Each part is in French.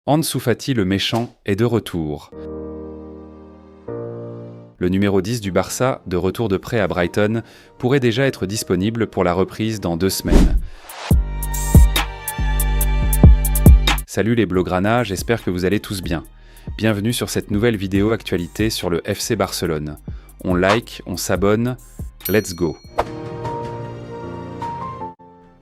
Ansu Fati le méchant est de retour. Le numéro 10 du Barça, de retour de prêt à Brighton, pourrait déjà être disponible pour la reprise dans 2 semaines. Salut les Blaugrana, j'espère que vous allez tous bien. Bienvenue sur cette nouvelle vidéo actualité sur le FC Barcelone. On like, on s'abonne, let's go.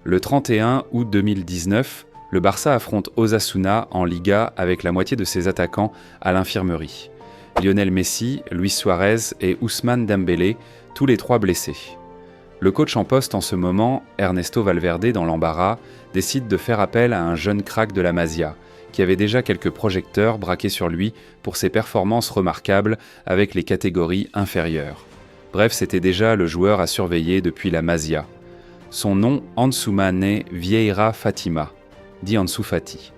Le 31 août 2019, le Barça affronte Osasuna en Liga avec la moitié de ses attaquants à l'infirmerie. Lionel Messi, Luis Suarez et Ousmane Dembélé, tous les trois blessés. Le coach en poste en ce moment, Ernesto Valverde dans l'embarras, décide de faire appel à un jeune crack de la Masia, qui avait déjà quelques projecteurs braqués sur lui pour ses performances remarquables avec les catégories inférieures. Bref, c'était déjà le joueur à surveiller depuis la Masia. Son nom, Ansoumana Vieira Fatima, dit Ansu Fati.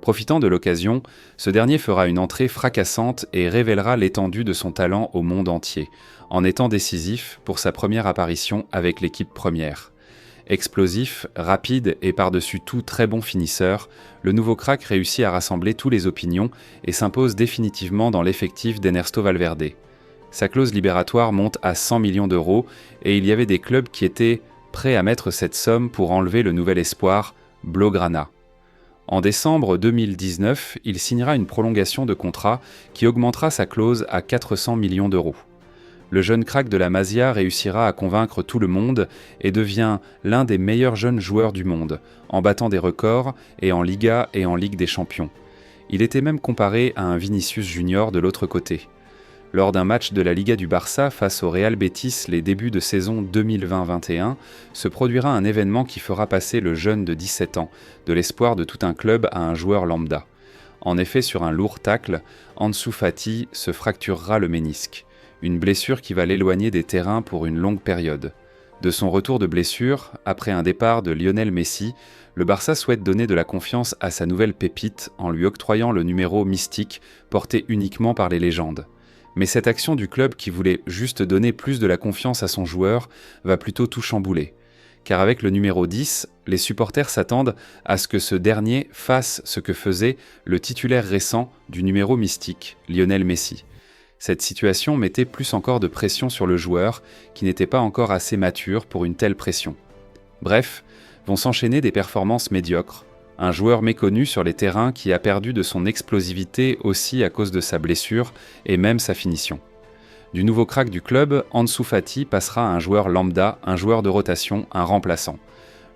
Profitant de l'occasion, ce dernier fera une entrée fracassante et révélera l'étendue de son talent au monde entier, en étant décisif pour sa première apparition avec l'équipe première. Explosif, rapide et par-dessus tout très bon finisseur, le nouveau crack réussit à rassembler tous les opinions et s'impose définitivement dans l'effectif d'Ernesto Valverde. Sa clause libératoire monte à 100 millions d'euros et il y avait des clubs qui étaient prêts à mettre cette somme pour enlever le nouvel espoir, Blaugrana. En décembre 2019, il signera une prolongation de contrat qui augmentera sa clause à 400 millions d'euros. Le jeune crack de la Masia réussira à convaincre tout le monde et devient l'un des meilleurs jeunes joueurs du monde, en battant des records et en Liga et en Ligue des Champions. Il était même comparé à un Vinicius Junior de l'autre côté. Lors d'un match de la Liga du Barça face au Real Betis les débuts de saison 2020-21, se produira un événement qui fera passer le jeune de 17 ans, de l'espoir de tout un club à un joueur lambda. En effet, sur un lourd tacle, Ansu Fati se fracturera le ménisque, une blessure qui va l'éloigner des terrains pour une longue période. De son retour de blessure, après un départ de Lionel Messi, le Barça souhaite donner de la confiance à sa nouvelle pépite en lui octroyant le numéro mystique porté uniquement par les légendes. Mais cette action du club qui voulait juste donner plus de la confiance à son joueur va plutôt tout chambouler. Car avec le numéro 10, les supporters s'attendent à ce que ce dernier fasse ce que faisait le titulaire récent du numéro mystique, Lionel Messi. Cette situation mettait plus encore de pression sur le joueur, qui n'était pas encore assez mature pour une telle pression. Bref, vont s'enchaîner des performances médiocres, un joueur méconnu sur les terrains qui a perdu de son explosivité aussi à cause de sa blessure et même sa finition. Du nouveau crack du club, Ansu Fati passera à un joueur lambda, un joueur de rotation, un remplaçant.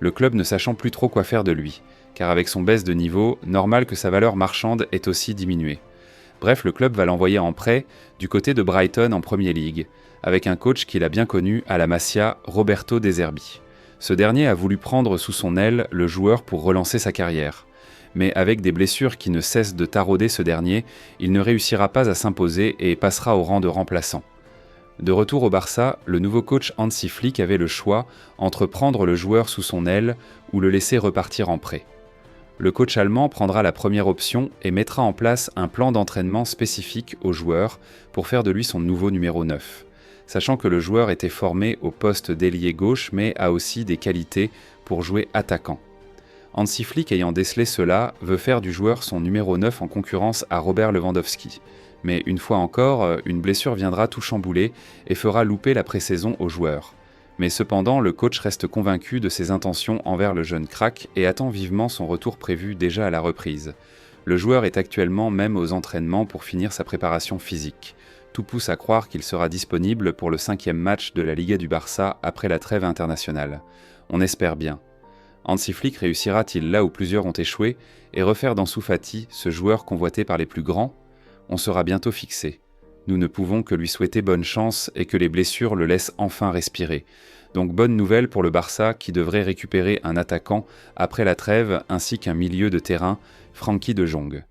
Le club ne sachant plus trop quoi faire de lui, car avec son baisse de niveau, normal que sa valeur marchande ait aussi diminué. Bref, le club va l'envoyer en prêt du côté de Brighton en Premier League, avec un coach qu'il a bien connu à la Masia, Roberto De Zerbi. Ce dernier a voulu prendre sous son aile le joueur pour relancer sa carrière. Mais avec des blessures qui ne cessent de tarauder ce dernier, il ne réussira pas à s'imposer et passera au rang de remplaçant. De retour au Barça, le nouveau coach Hansi Flick avait le choix entre prendre le joueur sous son aile ou le laisser repartir en prêt. Le coach allemand prendra la première option et mettra en place un plan d'entraînement spécifique au joueur pour faire de lui son nouveau numéro 9. Sachant que le joueur était formé au poste d'ailier gauche mais a aussi des qualités pour jouer attaquant. Hansi Flick ayant décelé cela, veut faire du joueur son numéro 9 en concurrence à Robert Lewandowski. Mais une fois encore, une blessure viendra tout chambouler et fera louper la pré-saison au joueur. Mais cependant, le coach reste convaincu de ses intentions envers le jeune crack et attend vivement son retour prévu déjà à la reprise. Le joueur est actuellement même aux entraînements pour finir sa préparation physique. Tout pousse à croire qu'il sera disponible pour le 5e match de la Liga du Barça après la trêve internationale. On espère bien. Hansi Flick réussira-t-il là où plusieurs ont échoué et refaire d'Ansu Fati ce joueur convoité par les plus grands ? On sera bientôt fixé. Nous ne pouvons que lui souhaiter bonne chance et que les blessures le laissent enfin respirer. Donc bonne nouvelle pour le Barça qui devrait récupérer un attaquant après la trêve ainsi qu'un milieu de terrain, Frenkie de Jong.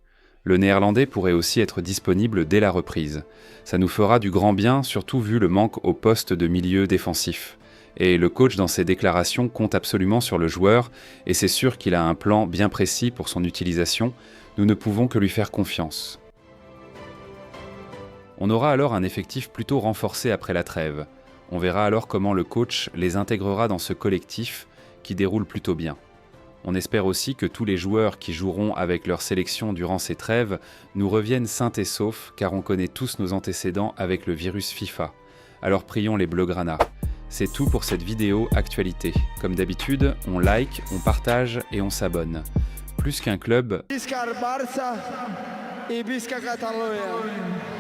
Le néerlandais pourrait aussi être disponible dès la reprise. Ça nous fera du grand bien, surtout vu le manque au poste de milieu défensif. Et le coach dans ses déclarations compte absolument sur le joueur, et c'est sûr qu'il a un plan bien précis pour son utilisation, nous ne pouvons que lui faire confiance. On aura alors un effectif plutôt renforcé après la trêve. On verra alors comment le coach les intégrera dans ce collectif qui déroule plutôt bien. On espère aussi que tous les joueurs qui joueront avec leur sélection durant ces trêves nous reviennent sains et saufs, car on connaît tous nos antécédents avec le virus FIFA. Alors prions les Blaugrana. C'est tout pour cette vidéo actualité. Comme d'habitude, on like, on partage et on s'abonne. Plus qu'un club, Visca el Barça y visca Catalunya.